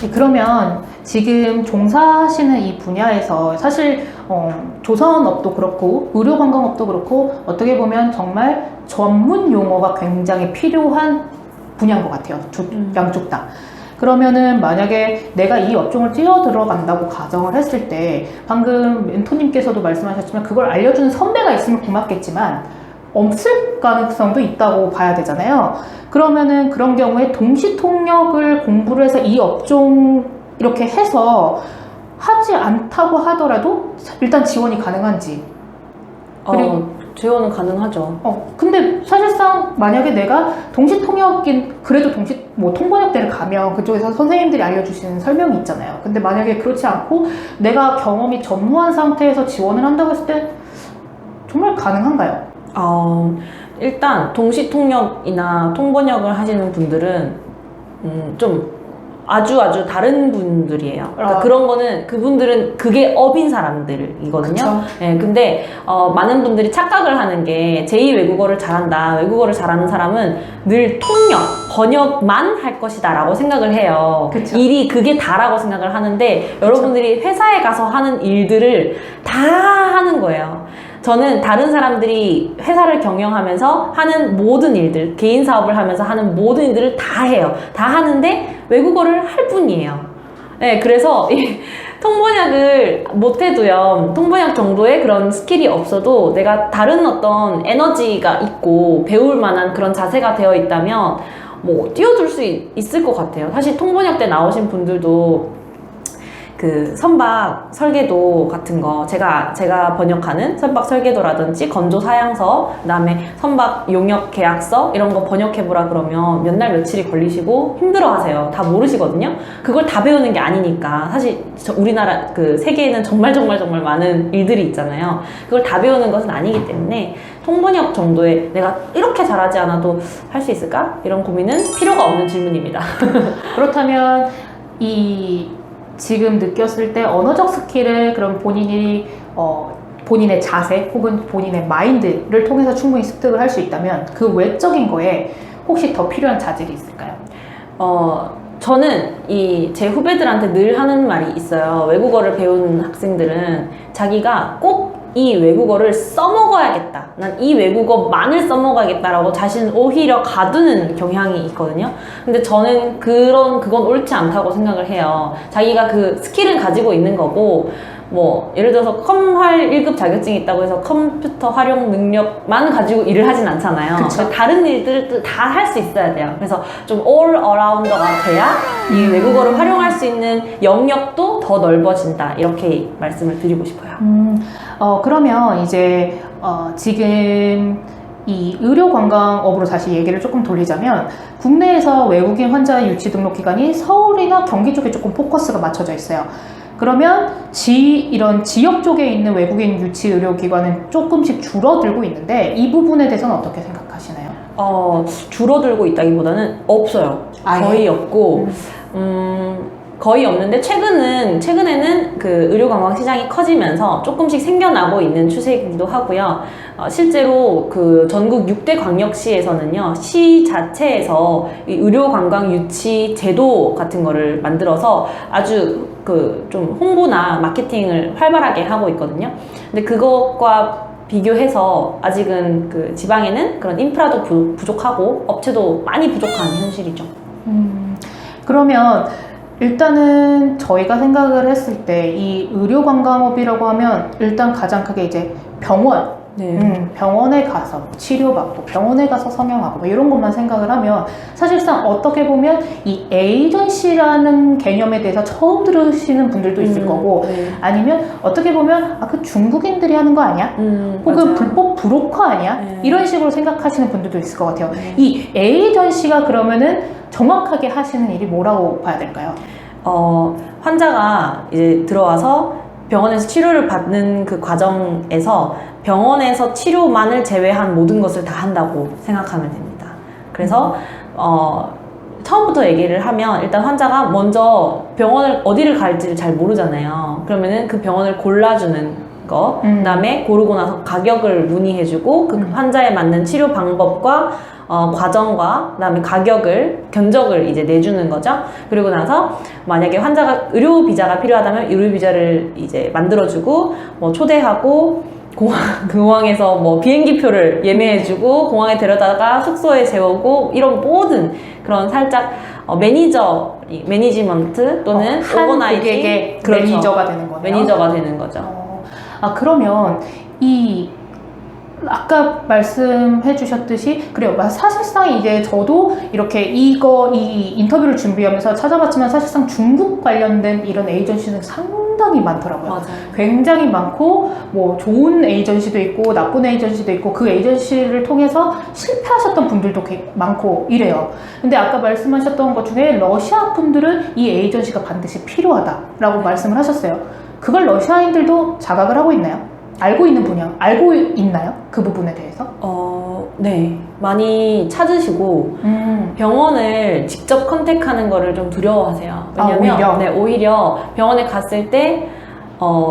그러면 지금 종사하시는 이 분야에서 사실 조선업도 그렇고 의료관광업도 그렇고 어떻게 보면 정말 전문 용어가 굉장히 필요한 분야인 것 같아요. 양쪽 다. 그러면은 만약에 내가 이 업종을 뛰어들어간다고 가정을 했을 때 방금 멘토님께서도 말씀하셨지만 그걸 알려주는 선배가 있으면 고맙겠지만 없을 가능성도 있다고 봐야 되잖아요. 그러면은 그런 경우에 동시통역을 공부를 해서 이 업종 이렇게 해서 하지 않다고 하더라도 일단 지원이 가능한지. 그리고 지원은 가능하죠. 근데 사실상 만약에 내가 동시통역인 그래도 통번역대를 가면 그쪽에서 선생님들이 알려주시는 설명이 있잖아요. 근데 만약에 그렇지 않고 내가 경험이 전무한 상태에서 지원을 한다고 했을 때 정말 가능한가요? 일단 동시통역이나 통번역을 하시는 분들은 좀 아주 다른 분들이에요. 그러니까 그런 거는 그분들은 그게 업인 사람들이거든요. 네, 근데 많은 분들이 착각을 하는 게 제2 외국어를 잘한다. 외국어를 잘하는 사람은 늘 통역, 번역만 할 것이다 라고 생각을 해요. 그쵸. 일이 그게 다라고 생각을 하는데 그쵸. 여러분들이 회사에 가서 하는 일들을 다 하는 거예요. 저는 다른 사람들이 회사를 경영하면서 하는 모든 일들, 개인 사업을 하면서 하는 모든 일들을 다 해요. 다 하는데 외국어를 할 뿐이에요. 네, 그래서 이 통번역을 못해도요, 통번역 정도의 그런 스킬이 없어도 내가 다른 어떤 에너지가 있고 배울 만한 그런 자세가 되어 있다면 뭐 뛰어들 수 있을 것 같아요. 사실 통번역대 나오신 분들도 그 선박 설계도 같은 거 제가 번역하는 선박 설계도라든지 건조 사양서, 그다음에 선박 용역 계약서 이런 거 번역해보라 그러면 몇 날 며칠이 걸리시고 힘들어하세요. 다 모르시거든요. 그걸 다 배우는 게 아니니까 사실 우리나라 그 세계에는 정말 많은 일들이 있잖아요. 그걸 다 배우는 것은 아니기 때문에 통번역 정도의 내가 이렇게 잘하지 않아도 할 수 있을까? 이런 고민은 필요가 없는 질문입니다. 그렇다면 지금 느꼈을 때 언어적 스킬을 그럼 본인의 자세 혹은 본인의 마인드를 통해서 충분히 습득을 할 수 있다면 그 외적인 거에 혹시 더 필요한 자질이 있을까요? 저는 제 후배들한테 늘 하는 말이 있어요. 외국어를 배우는 학생들은 자기가 꼭 이 외국어를 써먹어야겠다. 난 이 외국어만을 써먹어야겠다라고 자신을 오히려 가두는 경향이 있거든요. 근데 저는 그건 옳지 않다고 생각을 해요. 자기가 그 스킬은 가지고 있는 거고, 뭐 예를 들어서 컴활 1급 자격증이 있다고 해서 컴퓨터 활용 능력만 가지고 일을 하진 않잖아요. 그러니까 다른 일들을 다 할 수 있어야 돼요. 그래서 좀 all arounder가 돼야 이 외국어를 활용할 수 있는 영역도 더 넓어진다. 이렇게 말씀을 드리고 싶어요. 그러면 이제 지금 이 의료관광업으로 다시 얘기를 조금 돌리자면 국내에서 외국인 환자 유치 등록 기관이 서울이나 경기 쪽에 조금 포커스가 맞춰져 있어요. 그러면 이런 지역 쪽에 있는 외국인 유치 의료기관은 조금씩 줄어들고 있는데 이 부분에 대해서는 어떻게 생각하시나요? 줄어들고 있다기보다는 없어요. 거의 없고 거의 없는데 최근에는 그 의료관광 시장이 커지면서 조금씩 생겨나고 있는 추세이기도 하고요. 실제로 그 전국 6대 광역시에서는요, 시 자체에서 이 의료관광 유치 제도 같은 거를 만들어서 아주 좀 홍보나 마케팅을 활발하게 하고 있거든요. 근데 그것과 비교해서 아직은 그 지방에는 그런 인프라도 부족하고 업체도 많이 부족한 현실이죠. 그러면 일단은 저희가 생각을 했을 때 이 의료관광업이라고 하면 일단 가장 크게 이제 병원, 병원에 가서 치료받고 병원에 가서 성형하고 뭐 이런 것만 생각을 하면 사실상 어떻게 보면 이 에이전시라는 개념에 대해서 처음 들으시는 분들도 있을 거고 아니면 어떻게 보면 그 중국인들이 하는 거 아니야? 혹은 맞아요. 불법 브로커 아니야? 이런 식으로 생각하시는 분들도 있을 것 같아요. 이 에이전시가 그러면은 정확하게 하시는 일이 뭐라고 봐야 될까요? 환자가 이제 들어와서 병원에서 치료를 받는 그 과정에서 병원에서 치료만을 제외한 모든 것을 다 한다고 생각하면 됩니다. 그래서 처음부터 얘기를 하면 일단 환자가 먼저 병원을 어디를 갈지를 잘 모르잖아요. 그러면은 그 병원을 골라주는 거, 그다음에 고르고 나서 가격을 문의해주고 그 환자에 맞는 치료 방법과 과정과 그다음에 가격을 견적을 이제 내주는 거죠. 그리고 나서 만약에 환자가 의료 비자가 필요하다면 의료 비자를 이제 만들어주고 뭐 초대하고 공항에서 뭐 비행기표를 예매해주고 공항에 데려다가 숙소에 재우고 이런 모든 그런 살짝 매니지먼트 또는 한 오거나이징 고객의 그렇죠. 매니저가 되는 거네요. 매니저가 되는 거죠. 그러면 아까 말씀해 주셨듯이 그래요. 사실상 이제 저도 이렇게 이 인터뷰를 준비하면서 찾아봤지만 사실상 중국 관련된 이런 에이전시는 상당히 많더라고요. 맞아요. 굉장히 많고 뭐 좋은 에이전시도 있고 나쁜 에이전시도 있고 그 에이전시를 통해서 실패하셨던 분들도 많고 이래요. 근데 아까 말씀하셨던 것 중에 러시아 분들은 이 에이전시가 반드시 필요하다라고 말씀을 하셨어요. 그걸 러시아인들도 자각을 하고 있나요? 알고 있나요? 그 부분에 대해서? 네. 많이 찾으시고, 병원을 직접 컨택하는 거를 좀 두려워하세요. 왜냐면, 오히려 병원에 갔을 때,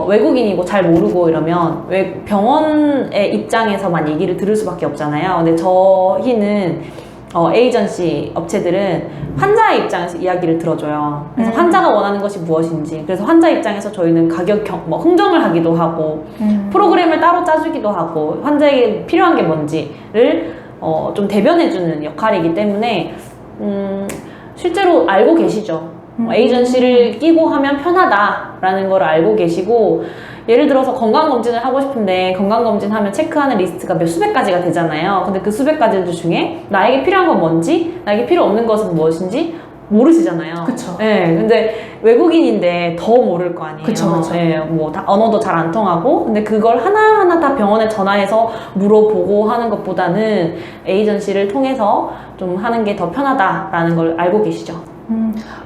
외국인이고 잘 모르고 이러면, 병원의 입장에서만 얘기를 들을 수밖에 없잖아요. 근데 저희는, 에이전시 업체들은 환자의 입장에서 이야기를 들어줘요. 그래서 환자가 원하는 것이 무엇인지, 그래서 환자 입장에서 저희는 가격 흥정을 하기도 하고, 프로그램을 따로 짜주기도 하고, 환자에게 필요한 게 뭔지를 좀 대변해주는 역할이기 때문에 실제로 알고 계시죠. 에이전시를 끼고 하면 편하다라는 걸 알고 계시고, 예를 들어서 건강검진을 하고 싶은데 건강검진 하면 체크하는 리스트가 수백 가지가 되잖아요. 근데 그 수백 가지 중에 나에게 필요한 건 뭔지, 나에게 필요 없는 것은 무엇인지 모르시잖아요. 그쵸. 네, 근데 외국인인데 더 모를 거 아니에요. 그쵸. 네, 언어도 잘 안 통하고. 근데 그걸 하나하나 다 병원에 전화해서 물어보고 하는 것보다는 에이전시를 통해서 좀 하는 게 더 편하다라는 걸 알고 계시죠.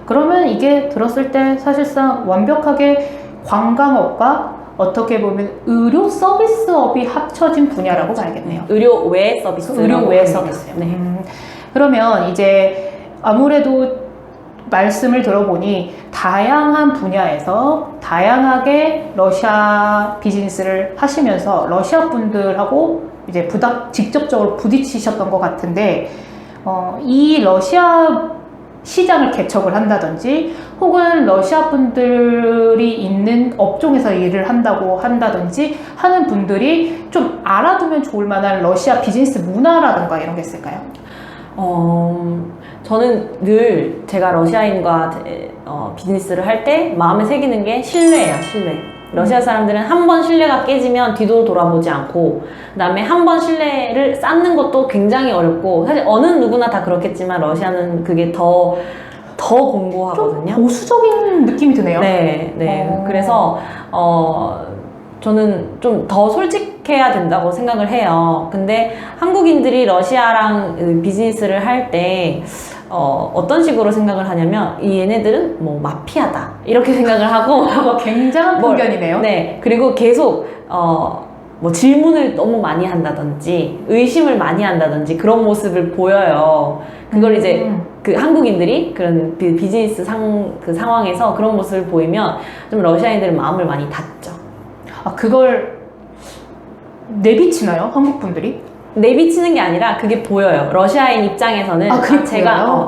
그러면 이게 들었을 때 사실상 완벽하게 관광업과 어떻게 보면 의료 서비스업이 합쳐진 분야라고 봐야겠네요. 의료 외 서비스. 의료 외 서비스요. 네. 그러면 이제 아무래도 말씀을 들어보니 다양한 분야에서 다양하게 러시아 비즈니스를 하시면서 러시아 분들하고 이제 직접적으로 부딪히셨던 것 같은데, 이 러시아 시장을 개척을 한다든지 혹은 러시아 분들이 있는 업종에서 일을 한다든지 하는 분들이 좀 알아두면 좋을 만한 러시아 비즈니스 문화라든가 이런 게 있을까요? 저는 늘 제가 러시아인과 비즈니스를 할 때 마음에 새기는 게 신뢰예요. 신뢰. 러시아 사람들은 한 번 신뢰가 깨지면 뒤도 돌아보지 않고, 그 다음에 한 번 신뢰를 쌓는 것도 굉장히 어렵고, 사실 어느 누구나 다 그렇겠지만 러시아는 그게 더 공고하거든요. 좀 보수적인 느낌이 드네요. 네. 그래서 저는 좀 더 솔직해야 된다고 생각을 해요. 근데 한국인들이 러시아랑 비즈니스를 할 때 어떤 식으로 생각을 하냐면, 얘네들은 뭐 마피아다 이렇게 생각을 하고 굉장한 편견이네요. 네. 그리고 계속 뭐 질문을 너무 많이 한다든지 의심을 많이 한다든지 그런 모습을 보여요. 그걸 이제 그 한국인들이 그런 비즈니스 상황에서 그런 모습을 보이면 좀 러시아인들은 마음을 많이 닫죠. 그걸 내비치나요? 한국 분들이? 내비치는 게 아니라 그게 보여요. 러시아인 입장에서는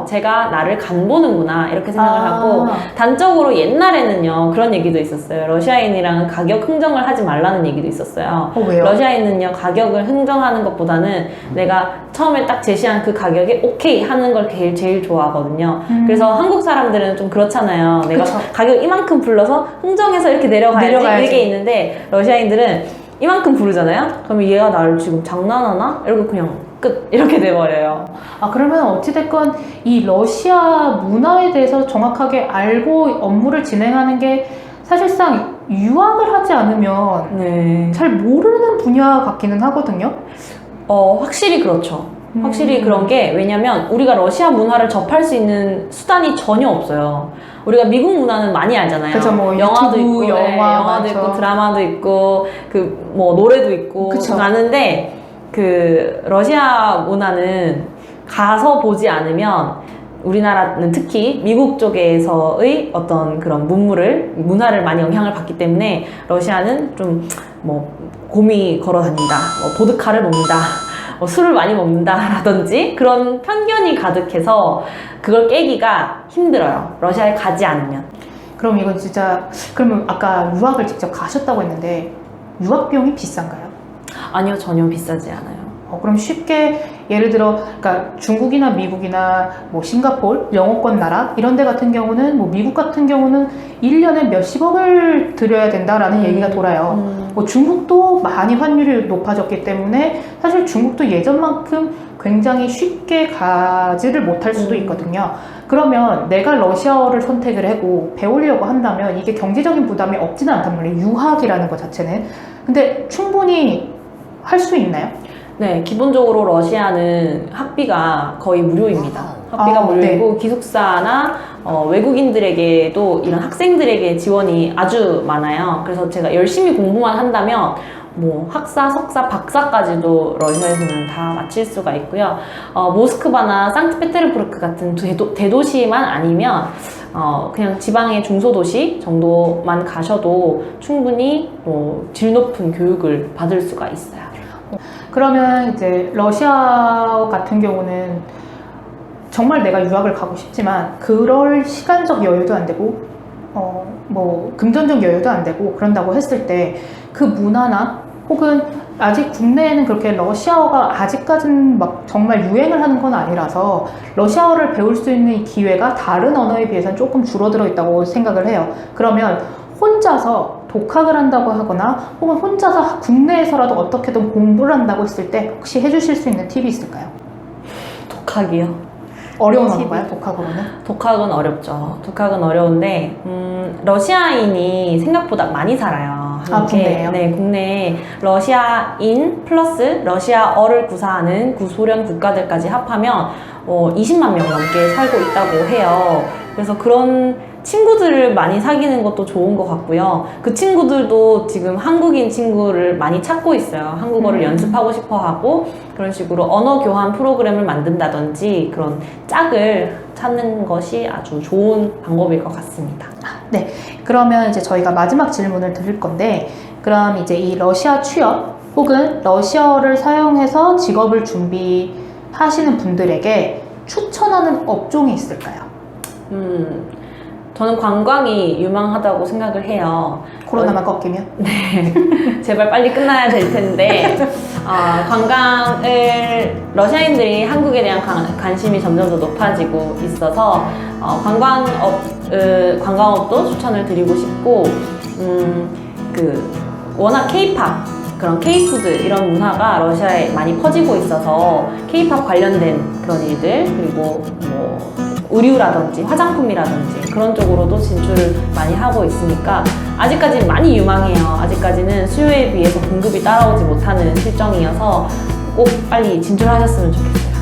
제가 나를 간보는구나 이렇게 생각을 하고, 단적으로 옛날에는요 그런 얘기도 있었어요. 러시아인이랑은 가격 흥정을 하지 말라는 얘기도 있었어요. 왜요? 러시아인은요 가격을 흥정하는 것보다는 내가 처음에 딱 제시한 그 가격에 오케이 하는 걸 제일 좋아하거든요. 그래서 한국 사람들은 좀 그렇잖아요. 내가 가격 이만큼 불러서 흥정해서 이렇게 내려가야지. 이게 있는데 러시아인들은 이만큼 부르잖아요? 그러면 얘가 나를 지금 장난하나? 이러고 그냥 끝 이렇게 돼버려요. 그러면 어찌됐건 이 러시아 문화에 대해서 정확하게 알고 업무를 진행하는 게 사실상 유학을 하지 않으면 잘 모르는 분야 같기는 하거든요. 확실히 그렇죠. 확실히 그런 게, 왜냐면 우리가 러시아 문화를 접할 수 있는 수단이 전혀 없어요. 우리가 미국 문화는 많이 알잖아요. 그쵸, 뭐 영화도 유튜브, 있고, 영화도 있고, 드라마도 있고, 노래도 있고, 많은데, 러시아 문화는 가서 보지 않으면, 우리나라는 특히 미국 쪽에서의 어떤 그런 문화를 많이 영향을 받기 때문에, 러시아는 좀, 곰이 걸어 다닌다, 보드카를 먹는다, 술을 많이 먹는다라든지 그런 편견이 가득해서 그걸 깨기가 힘들어요. 러시아에 가지 않으면. 그럼 이건 진짜, 그러면 아까 유학을 직접 가셨다고 했는데 유학비용이 비싼가요? 아니요, 전혀 비싸지 않아요. 그럼 쉽게 예를 들어 그러니까 중국이나 미국이나 뭐 싱가포르, 영어권 나라 이런 데 같은 경우는 뭐 미국 같은 경우는 1년에 몇십억을 들여야 된다라는 얘기가 돌아요. 뭐 중국도 많이 환율이 높아졌기 때문에 사실 중국도 예전만큼 굉장히 쉽게 가지를 못할 수도 있거든요. 그러면 내가 러시아어를 선택을 하고 배우려고 한다면 이게 경제적인 부담이 없지는 않단 말이에요. 유학이라는 것 자체는. 근데 충분히 할 수 있나요? 네, 기본적으로 러시아는 학비가 거의 무료입니다. 학비가 무료이고 네. 기숙사나 외국인들에게도 이런 학생들에게 지원이 아주 많아요. 그래서 제가 열심히 공부만 한다면 뭐 학사, 석사, 박사까지도 러시아에서는 다 마칠 수가 있고요. 모스크바나 상트페테르부르크 같은 대도시만 아니면 그냥 지방의 중소도시 정도만 가셔도 충분히 질 높은 교육을 받을 수가 있어요. 그러면 이제 러시아 같은 경우는 정말 내가 유학을 가고 싶지만 그럴 시간적 여유도 안 되고 뭐 금전적 여유도 안 되고 그런다고 했을 때 그 문화나 혹은 아직 국내에는 그렇게 러시아어가 아직까지는 막 정말 유행을 하는 건 아니라서 러시아어를 배울 수 있는 이 기회가 다른 언어에 비해서는 조금 줄어들어 있다고 생각을 해요. 그러면 혼자서 독학을 한다고 하거나 혹은 혼자서 국내에서라도 어떻게든 공부를 한다고 했을 때 혹시 해주실 수 있는 팁이 있을까요? 독학이요? 어려운 언어가요? 독학으로는? 독학은 어렵죠. 독학은 어려운데 러시아인이 생각보다 많이 살아요. 국내에요? 네, 국내에 러시아인 플러스 러시아어를 구사하는 구소련 국가들까지 합하면 20만 명 넘게 살고 있다고 해요. 그래서 그런 친구들을 많이 사귀는 것도 좋은 것 같고요. 그 친구들도 지금 한국인 친구를 많이 찾고 있어요. 한국어를 연습하고 싶어 하고 그런 식으로 언어 교환 프로그램을 만든다든지 그런 짝을 찾는 것이 아주 좋은 방법일 것 같습니다. 네. 그러면 이제 저희가 마지막 질문을 드릴 건데, 그럼 이제 이 러시아 취업 혹은 러시아어를 사용해서 직업을 준비하시는 분들에게 추천하는 업종이 있을까요? 저는 관광이 유망하다고 생각을 해요. 코로나만 꺾이면? 네. 제발 빨리 끝나야 될 텐데, 관광을, 러시아인들이 한국에 대한 관심이 점점 더 높아지고 있어서, 관광업도 추천을 드리고 싶고, 워낙 케이팝, 그런 케이푸드 이런 문화가 러시아에 많이 퍼지고 있어서 케이팝 관련된 그런 일들, 그리고 뭐, 의류라든지 화장품이라든지 그런 쪽으로도 진출을 많이 하고 있으니까 아직까지는 많이 유망해요. 아직까지는 수요에 비해서 공급이 따라오지 못하는 실정이어서 꼭 빨리 진출하셨으면 좋겠어요.